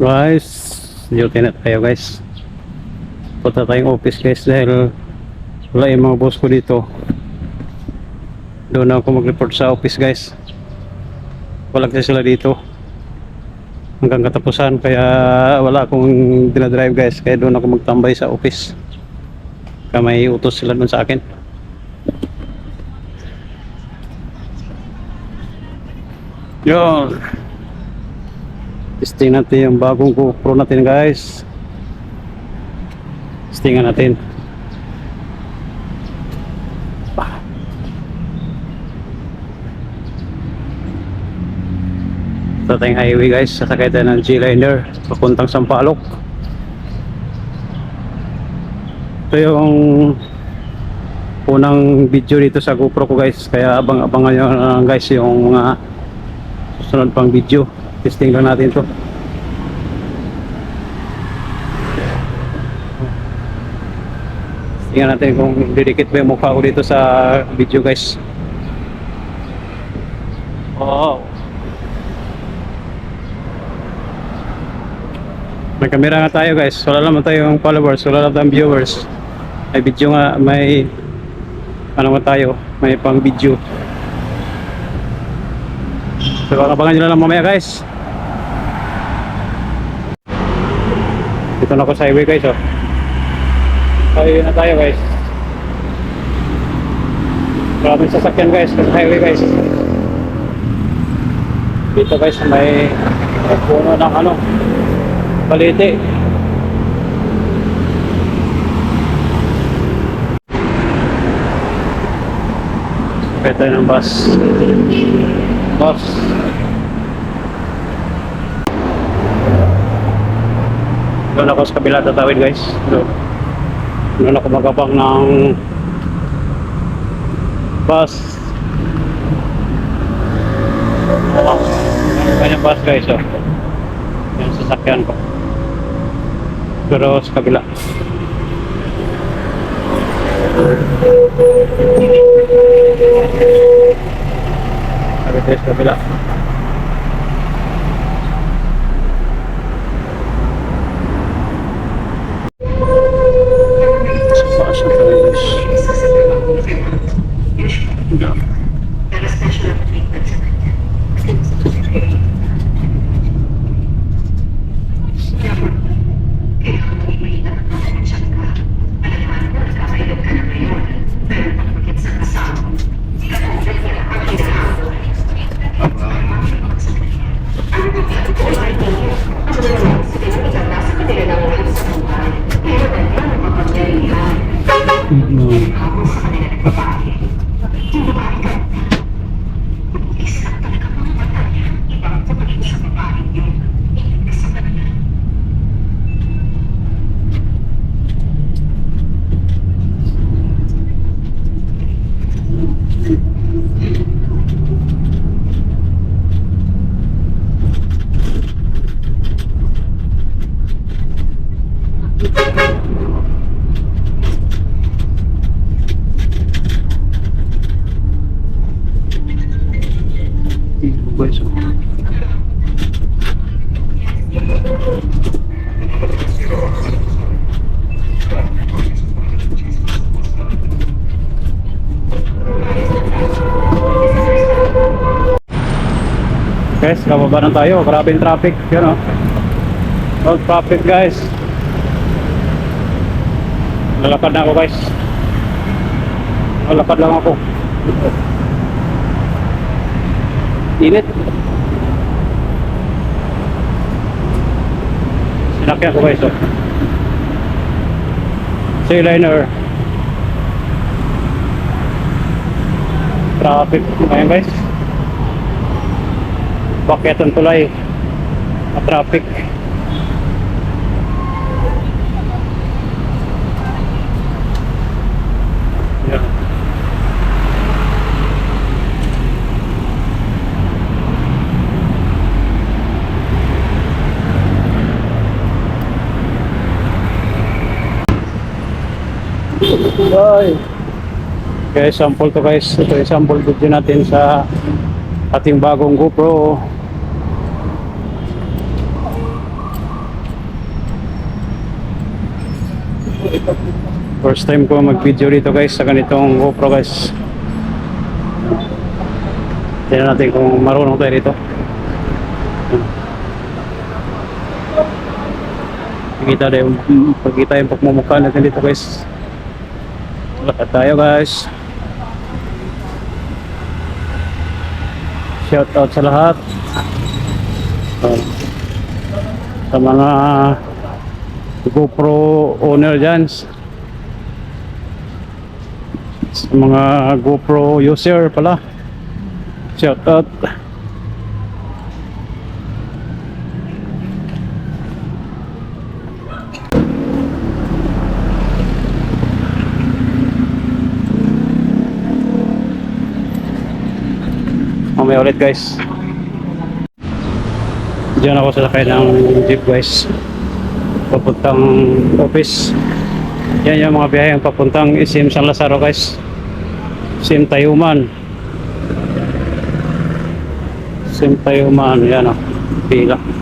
Guys, duty na tayo guys. Punta tayong office guys dahil wala yung mga boss ko dito. Doon ako mag-report sa office guys. Wala kasi sila dito hanggang katapusan, kaya wala akong dinadrive guys, kaya doon ako magtambay sa office. Kaya may utos sila doon sa akin. Yun, testing natin yung bagong GoPro natin guys. Testingan natin. Sa tayong highway guys, sasakay tayo ng G-Liner papuntang Sampaloc. Ito yung unang video dito sa GoPro ko guys, kaya abang-abangan nyo lang guys yung mga susunod pang video. Testing lang natin to. Tingnan natin kung didikit ba yung mukha ko dito sa video guys. Wow, may camera nga tayo guys. Wala naman tayong followers, wala naman tayong viewers. May video nga, may ano nga tayo, may pang video. So abangan nyo lang mamaya guys. Dito na ako sa highway guys, oh. Highway na tayo guys. Maraming sasakyan guys sa highway guys. Dito guys may puno ng ano, balete. Ito ng bus. Bus. Doon ako sa kabila tatawid guys. Doon ako magabang ng bus. Kanyang bus guys, oh. Yan sasakyan ko. Pero sa kabila. Sabi sa kabila. Guys, kababa na tayo. Grabe yung traffic. Yan, oh. All traffic guys. Lalakad na ako guys. Lalakad lang ako. Init. Sinakyan ko guys, oh. G-Liner. Traffic. Ayan guys. Bakit ang tulay at traffic. Yeah. Bye. Okay, sample to guys. Ito yung sample video natin sa ating bagong GoPro. First time ko mag-video dito guys sa ganitong GoPro guys. Tingnan natin kung marunong tayo dito. Pagkita yung pagmumukha natin dito guys. Lakad tayo guys. Shout out sa lahat. Sa mga GoPro owner dyan. Sa mga GoPro user pala. Shout out. Mamaya ulit guys. Diyan ako sasakay ng jeep guys. Papuntang office. Yan yung mga biyayang papuntang SM San Lazaro guys. SM Tayuman. SM Tayuman. Yan o. Pila.